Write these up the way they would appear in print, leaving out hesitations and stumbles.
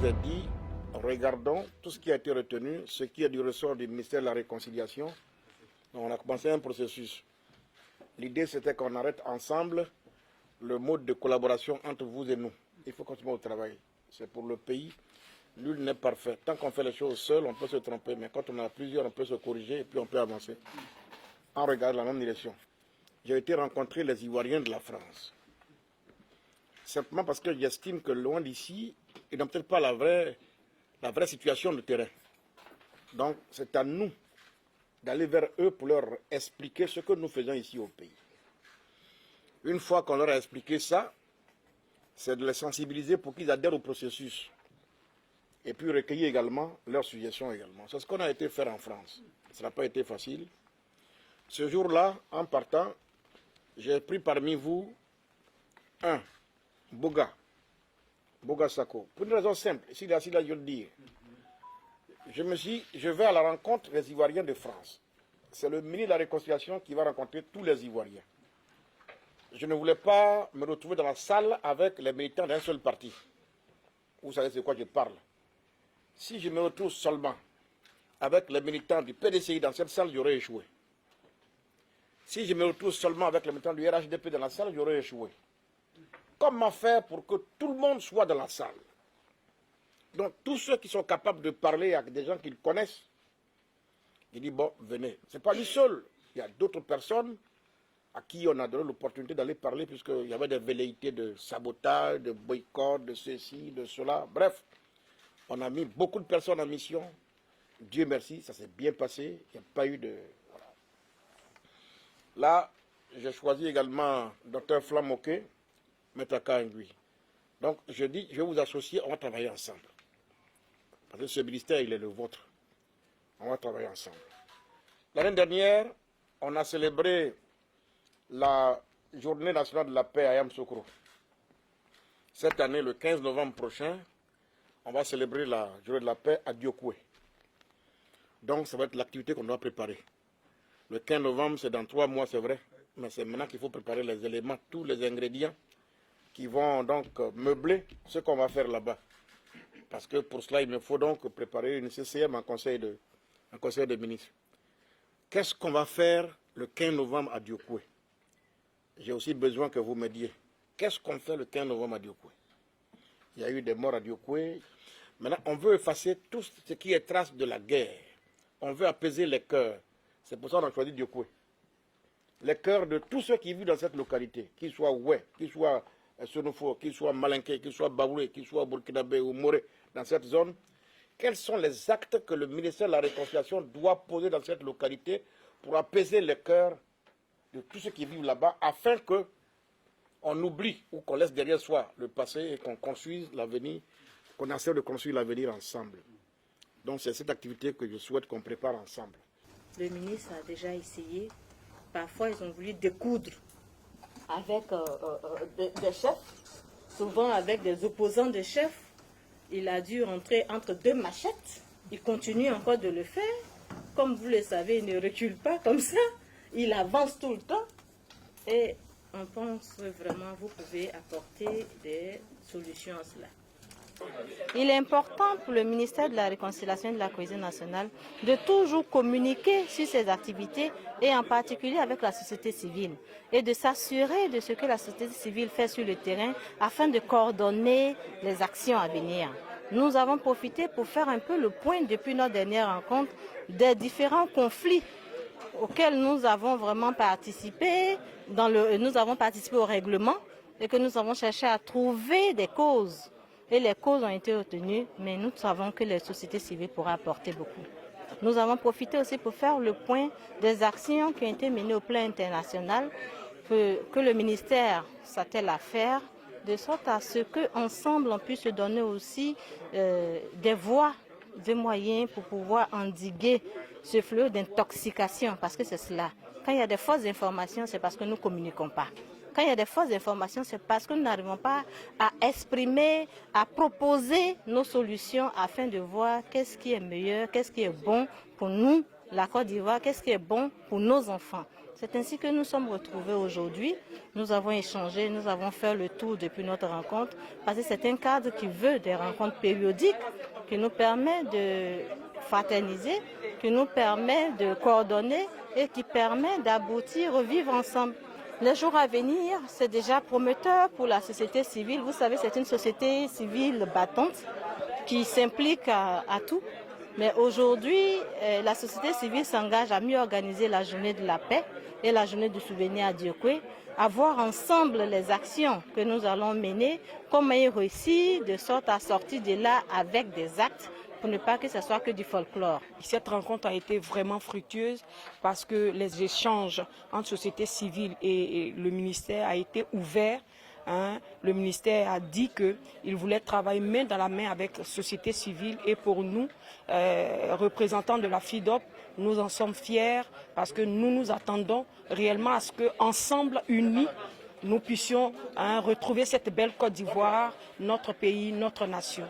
ai dit, regardons tout ce qui a été retenu, ce qui est du ressort du ministère de la Réconciliation. Donc, on a commencé un processus. L'idée, c'était qu'on arrête ensemble le mode de collaboration entre vous et nous. Il faut continuer au travail. C'est pour le pays. Nul n'est parfait. Tant qu'on fait les choses seul, on peut se tromper. Mais quand on a plusieurs, on peut se corriger et puis on peut avancer. En regardant la même direction. J'ai été rencontrer les Ivoiriens de la France. Simplement parce que j'estime que loin d'ici, ils n'ont peut-être pas la vraie situation de terrain. Donc, c'est à nous d'aller vers eux pour leur expliquer ce que nous faisons ici au pays. Une fois qu'on leur a expliqué ça, c'est de les sensibiliser pour qu'ils adhèrent au processus. Et puis recueillir également leurs suggestions également. C'est ce qu'on a été faire en France. Ça n'a pas été facile. Ce jour-là, en partant, j'ai pris parmi vous un Boga Sako. Pour une raison simple, s'il a je le dire. Je me suis dit, je vais à la rencontre des Ivoiriens de France. C'est le ministre de la Réconciliation qui va rencontrer tous les Ivoiriens. Je ne voulais pas me retrouver dans la salle avec les militants d'un seul parti. Vous savez de quoi je parle. Si je me retrouve seulement avec les militants du PDCI dans cette salle, j'aurais échoué. Si je me retrouve seulement avec les militants du RHDP dans la salle, j'aurais échoué. Comment faire pour que tout le monde soit dans la salle? Donc, tous ceux qui sont capables de parler avec des gens qu'ils connaissent, ils disent, bon, venez. Ce n'est pas lui seul. Il y a d'autres personnes à qui on a donné l'opportunité d'aller parler, puisqu'il y avait des velléités de sabotage, de boycott, de ceci, de cela. Bref, on a mis beaucoup de personnes en mission. Dieu merci, ça s'est bien passé. Il n'y a pas eu de... Voilà. Là, j'ai choisi également Dr Flamoké, Maître Kangui. Donc, je dis, je vais vous associer, on va travailler ensemble. Parce que ce ministère, il est le vôtre. On va travailler ensemble. L'année dernière, on a célébré la Journée nationale de la paix à Yamoussoukro. Cette année, le 15 novembre prochain, on va célébrer la Journée de la paix à Diokoué. Donc, ça va être l'activité qu'on doit préparer. Le 15 novembre, c'est dans 3 mois, c'est vrai. Mais c'est maintenant qu'il faut préparer les éléments, tous les ingrédients qui vont donc meubler ce qu'on va faire là-bas. Parce que pour cela, il me faut donc préparer une CCM en conseil de ministres. Qu'est-ce qu'on va faire le 15 novembre à Diokoué? J'ai aussi besoin que vous me disiez. Qu'est-ce qu'on fait le 15 novembre à Diokoué? Il y a eu des morts à Diokoué. Maintenant, on veut effacer tout ce qui est trace de la guerre. On veut apaiser les cœurs. C'est pour ça qu'on a choisi Diokoué. Les cœurs de tous ceux qui vivent dans cette localité, qu'ils soient Oué, qu'ils soient Sonofo, qu'ils soient Malinké, qu'ils soient Baoulé, qu'ils soient Burkinabé ou Moré, dans cette zone, quels sont les actes que le ministère de la Réconciliation doit poser dans cette localité pour apaiser les cœurs de tous ceux qui vivent là-bas, afin qu'on oublie ou qu'on laisse derrière soi le passé et qu'on construise l'avenir, qu'on essaie de construire l'avenir ensemble. Donc c'est cette activité que je souhaite qu'on prépare ensemble. Le ministre a déjà essayé. Parfois, ils ont voulu découdre avec des chefs, souvent avec des opposants de chefs. Il a dû rentrer entre 2 machettes. Il continue encore de le faire. Comme vous le savez, il ne recule pas comme ça. Il avance tout le temps. Et on pense vraiment que vous pouvez apporter des solutions à cela. Il est important pour le ministère de la Réconciliation et de la Cohésion nationale de toujours communiquer sur ses activités et en particulier avec la société civile et de s'assurer de ce que la société civile fait sur le terrain afin de coordonner les actions à venir. Nous avons profité pour faire un peu le point depuis notre dernière rencontre des différents conflits auxquels nous avons vraiment participé, nous avons participé au règlement et que nous avons cherché à trouver des causes. Et les causes ont été retenues, mais nous savons que les sociétés civiles pourraient apporter beaucoup. Nous avons profité aussi pour faire le point des actions qui ont été menées au plan international, que le ministère s'attelle à faire, de sorte à ce qu'ensemble on puisse se donner aussi des voies, des moyens pour pouvoir endiguer ce flot d'intoxication, parce que c'est cela. Quand il y a des fausses informations, c'est parce que nous ne communiquons pas. Quand il y a des fausses informations, c'est parce que nous n'arrivons pas à exprimer, à proposer nos solutions afin de voir qu'est-ce qui est meilleur, qu'est-ce qui est bon pour nous la Côte d'Ivoire, qu'est-ce qui est bon pour nos enfants. C'est ainsi que nous sommes retrouvés aujourd'hui. Nous avons échangé, nous avons fait le tour depuis notre rencontre, parce que c'est un cadre qui veut des rencontres périodiques, qui nous permet de fraterniser, qui nous permet de coordonner et qui permet d'aboutir, revivre ensemble. Les jours à venir, c'est déjà prometteur pour la société civile. Vous savez, c'est une société civile battante qui s'implique à tout. Mais aujourd'hui, la société civile s'engage à mieux organiser la journée de la paix et la journée du souvenir à Dieukwé, à voir ensemble les actions que nous allons mener, comment y réussir, de sorte à sortir de là avec des actes, pour ne pas que ce soit que du folklore. Cette rencontre a été vraiment fructueuse parce que les échanges entre société civile et le ministère a été ouvert. Le ministère a dit qu'il voulait travailler main dans la main avec la société civile et pour nous, représentants de la FIDOP, nous en sommes fiers parce que nous nous attendons réellement à ce qu'ensemble, unis, nous puissions retrouver cette belle Côte d'Ivoire, notre pays, notre nation.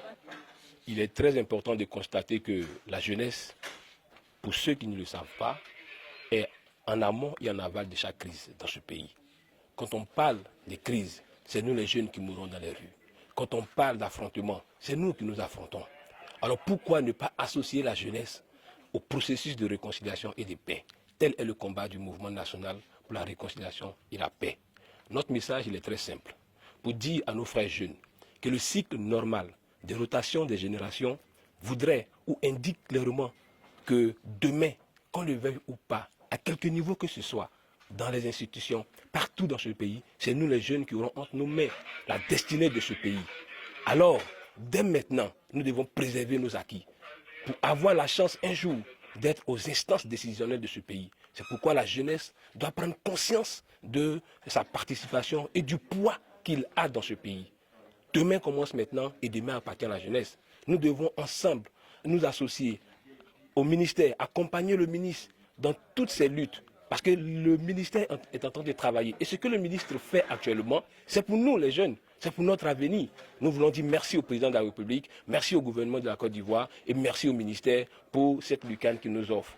Il est très important de constater que la jeunesse, pour ceux qui ne le savent pas, est en amont et en aval de chaque crise dans ce pays. Quand on parle des crises, c'est nous les jeunes qui mourons dans les rues. Quand on parle d'affrontement, c'est nous qui nous affrontons. Alors pourquoi ne pas associer la jeunesse au processus de réconciliation et de paix? Tel est le combat du mouvement national pour la réconciliation et la paix. Notre message, il est très simple. Pour dire à nos frères jeunes que le cycle normal de rotation des générations voudrait ou indique clairement que demain, qu'on le veuille ou pas, à quelque niveau que ce soit, dans les institutions, partout dans ce pays, c'est nous les jeunes qui aurons entre nos mains la destinée de ce pays. Alors, dès maintenant, nous devons préserver nos acquis pour avoir la chance un jour d'être aux instances décisionnelles de ce pays. C'est pourquoi la jeunesse doit prendre conscience de sa participation et du poids qu'il a dans ce pays. Demain commence maintenant et demain appartient à la jeunesse. Nous devons ensemble nous associer au ministère, accompagner le ministre dans toutes ces luttes. Parce que le ministère est en train de travailler. Et ce que le ministre fait actuellement, c'est pour nous les jeunes, c'est pour notre avenir. Nous voulons dire merci au président de la République, merci au gouvernement de la Côte d'Ivoire et merci au ministère pour cette lucane qu'il nous offre.